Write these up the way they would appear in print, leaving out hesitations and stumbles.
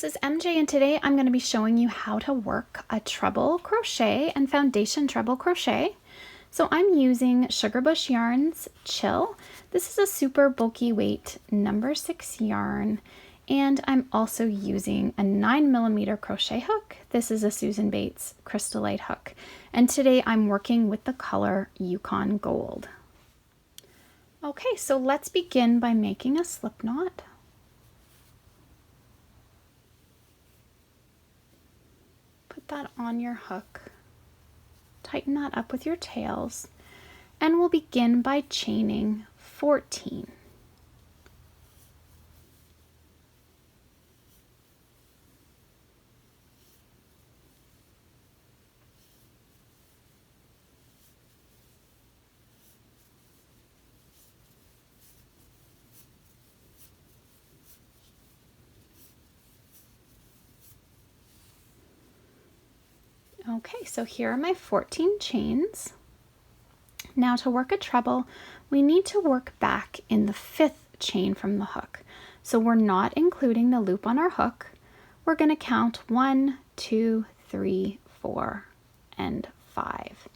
this is MJ and today I'm going to be showing you how to work a treble crochet and foundation treble crochet. So I'm using Sugarbush Yarns Chill. This is a super bulky weight number 6 yarn, and I'm also using a 9mm crochet hook. This is a Susan Bates Crystalite hook, and today I'm working with the color Yukon Gold. Okay, so let's begin by making a slip knot. Put that on your hook. Tighten that up with your tails, and we'll begin by chaining 14. Okay, so here are my 14 chains. Now to work a treble, we need to work back in the 5th chain from the hook. So we're not including the loop on our hook. We're going to count 1, 2, 3, 4, and 5.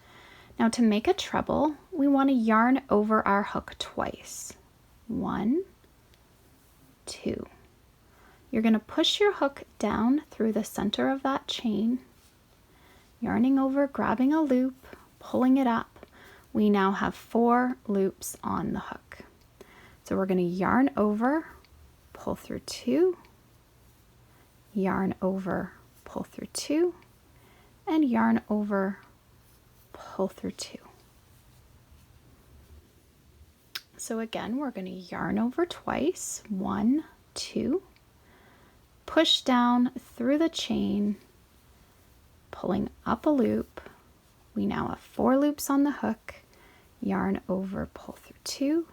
Now to make a treble, we want to yarn over our hook twice. 1, 2. You're going to push your hook down through the center of that chain, yarning over, grabbing a loop, pulling it up. We now have 4 loops on the hook. So we're going to yarn over, pull through 2, yarn over, pull through 2, and yarn over, pull through 2. So again, we're going to yarn over twice, 1, 2, push down through the chain, pulling up a loop. We now have 4 loops on the hook, yarn over, pull through 2,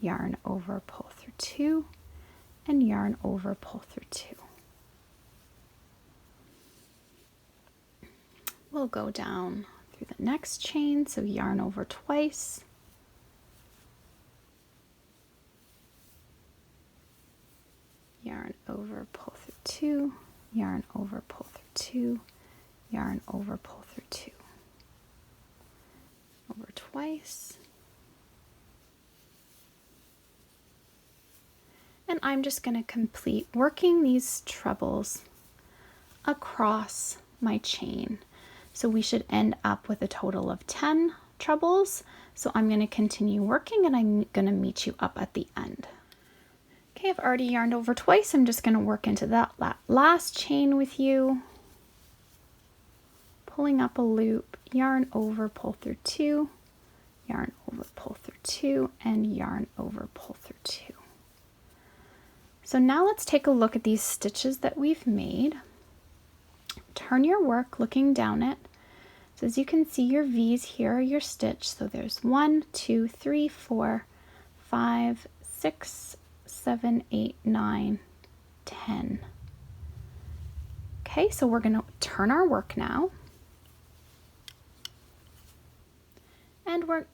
yarn over, pull through 2, and yarn over, pull through 2. We'll go down through the next chain, so yarn over twice, yarn over, pull through 2, yarn over, pull through 2, yarn over, pull through 2, over twice, and I'm just going to complete working these trebles across my chain. So we should end up with a total of 10 trebles. So I'm going to continue working, and I'm going to meet you up at the end. Okay, I've already yarned over twice. I'm just going to work into that last chain with you. Pulling up a loop, yarn over, pull through 2, yarn over, pull through 2, and yarn over, pull through 2. So now let's take a look at these stitches that we've made. Turn your work looking down it. So as you can see, your V's here are your stitch. So there's 1, 2, 3, 4, 5, 6, 7, 8, 9, 10. Okay, so we're going to turn our work now. And we're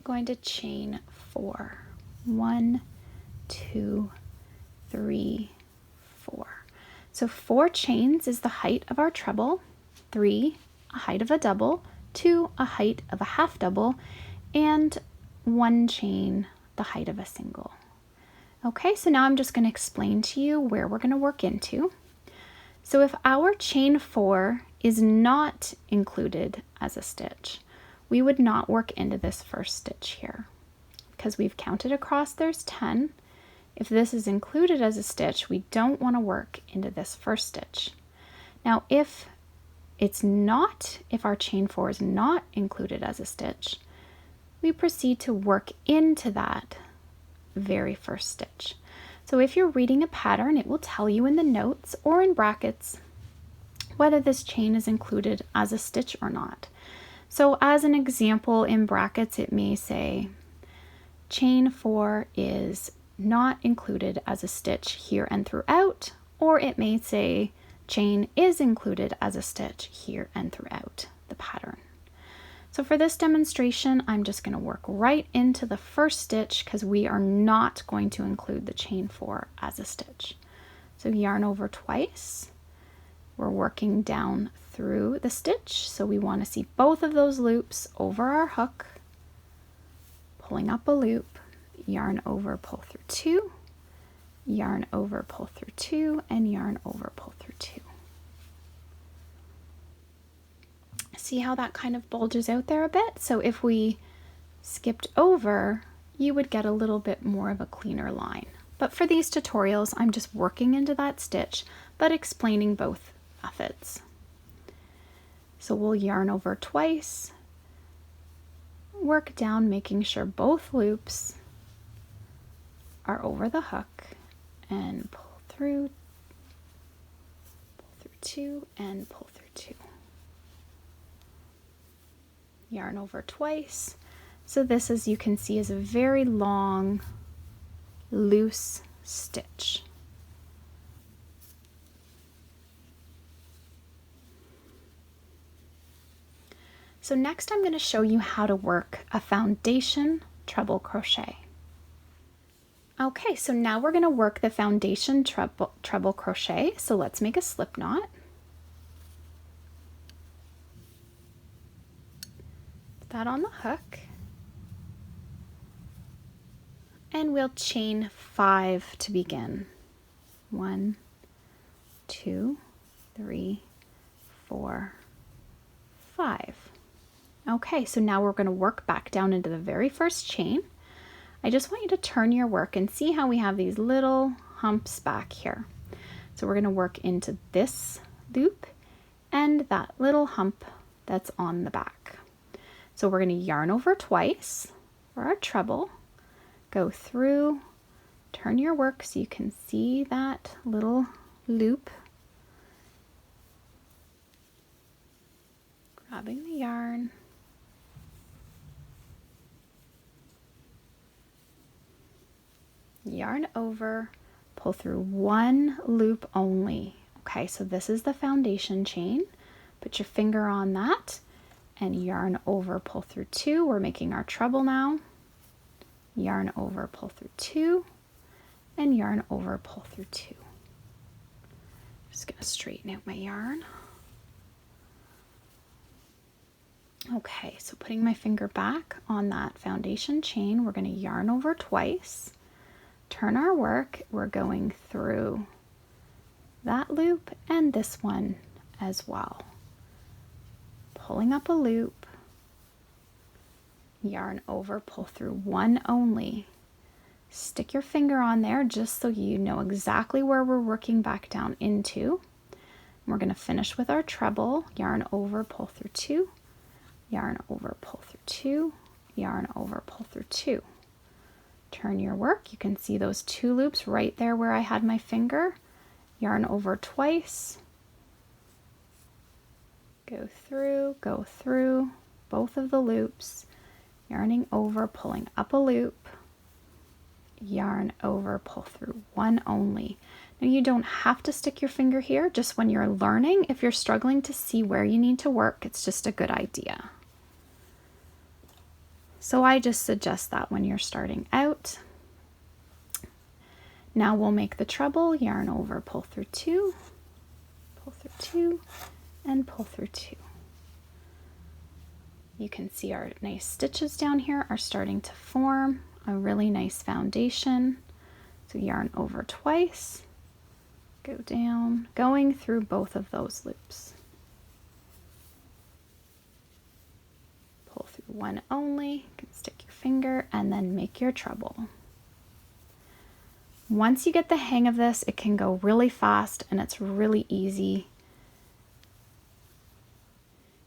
going to chain 4. 1, 2, 3, 4. So 4 chains is the height of our treble, 3 a height of a double, 2 a height of a half double, and 1 chain the height of a single. Okay, so now I'm just going to explain to you where we're going to work into. So if our chain 4 is not included as a stitch, we would not work into this first stitch here because we've counted across there's 10. If this is included as a stitch, we don't want to work into this first stitch. Now if our chain 4 is not included as a stitch, we proceed to work into that very first stitch. So if you're reading a pattern, it will tell you in the notes or in brackets whether this chain is included as a stitch or not. So as an example, in brackets it may say chain 4 is not included as a stitch here and throughout, or it may say chain is included as a stitch here and throughout the pattern. So for this demonstration, I'm just going to work right into the first stitch because we are not going to include the chain 4 as a stitch. So yarn over twice. We're working down through the stitch, so we want to see both of those loops over our hook, pulling up a loop, yarn over, pull through 2, yarn over, pull through 2, and yarn over, pull through 2. See how that kind of bulges out there a bit? So if we skipped over, you would get a little bit more of a cleaner line. But for these tutorials, I'm just working into that stitch, but explaining both methods. So we'll yarn over twice, work down, making sure both loops are over the hook, and pull through 2, and pull through 2. Yarn over twice. So this, as you can see, is a very long, loose stitch. So next I'm going to show you how to work a foundation treble crochet. Okay, so now we're going to work the foundation treble crochet. So let's make a slip knot. Put that on the hook. And we'll chain 5 to begin. 1, 2, 3, 4, 5. Okay, so now we're going to work back down into the very first chain. I just want you to turn your work and see how we have these little humps back here. So we're going to work into this loop and that little hump that's on the back. So we're going to yarn over twice for our treble, go through, turn your work so you can see that little loop, grabbing the yarn, yarn over, pull through 1 loop only. Okay, so this is the foundation chain. Put your finger on that and yarn over, pull through 2. We're making our treble now. Yarn over, pull through 2, and yarn over, pull through 2. Just gonna straighten out my yarn. Okay, so putting my finger back on that foundation chain, we're gonna yarn over twice, turn our work, we're going through that loop and this one as well. Pulling up a loop, yarn over, pull through 1 only. Stick your finger on there just so you know exactly where we're working back down into. We're going to finish with our treble, yarn over, pull through 2, yarn over, pull through 2, yarn over, pull through 2. Turn your work, you can see those 2 loops right there where I had my finger. Yarn over twice, go through both of the loops, yarning over, pulling up a loop, yarn over, pull through 1 only. Now you don't have to stick your finger here, just when you're learning, if you're struggling to see where you need to work, it's just a good idea. So I just suggest that when you're starting out. Now we'll make the treble, yarn over, pull through 2, and pull through 2. You can see our nice stitches down here are starting to form a really nice foundation. So yarn over twice, go down, going through both of those loops. Pull through 1 only, you can stick your finger and then make your treble. Once you get the hang of this, it can go really fast and it's really easy.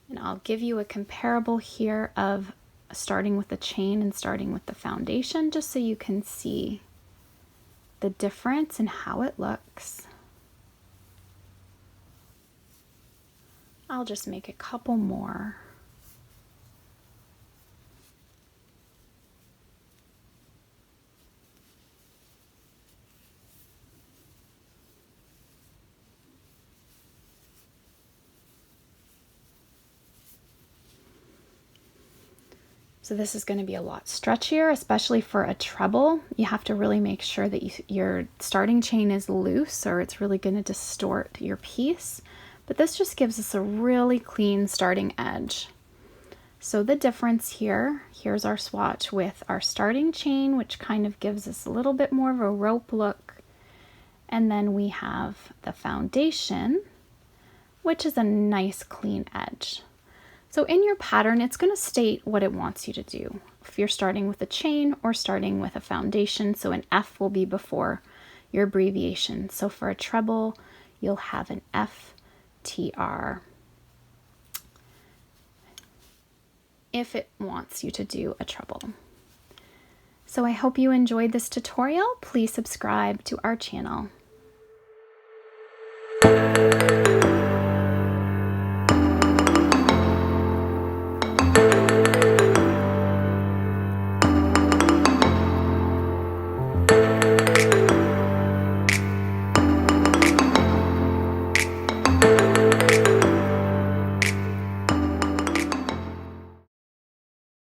And I'll give you a comparable here of starting with the chain and starting with the foundation, just so you can see the difference in how it looks. I'll just make a couple more. So this is going to be a lot stretchier, especially for a treble. You have to really make sure that your starting chain is loose, or it's really going to distort your piece. But this just gives us a really clean starting edge. So the difference here, here's our swatch with our starting chain, which kind of gives us a little bit more of a rope look. And then we have the foundation, which is a nice clean edge. So in your pattern, it's going to state what it wants you to do. If you're starting with a chain or starting with a foundation, so an F will be before your abbreviation. So for a treble, you'll have an FTR if it wants you to do a treble. So I hope you enjoyed this tutorial. Please subscribe to our channel.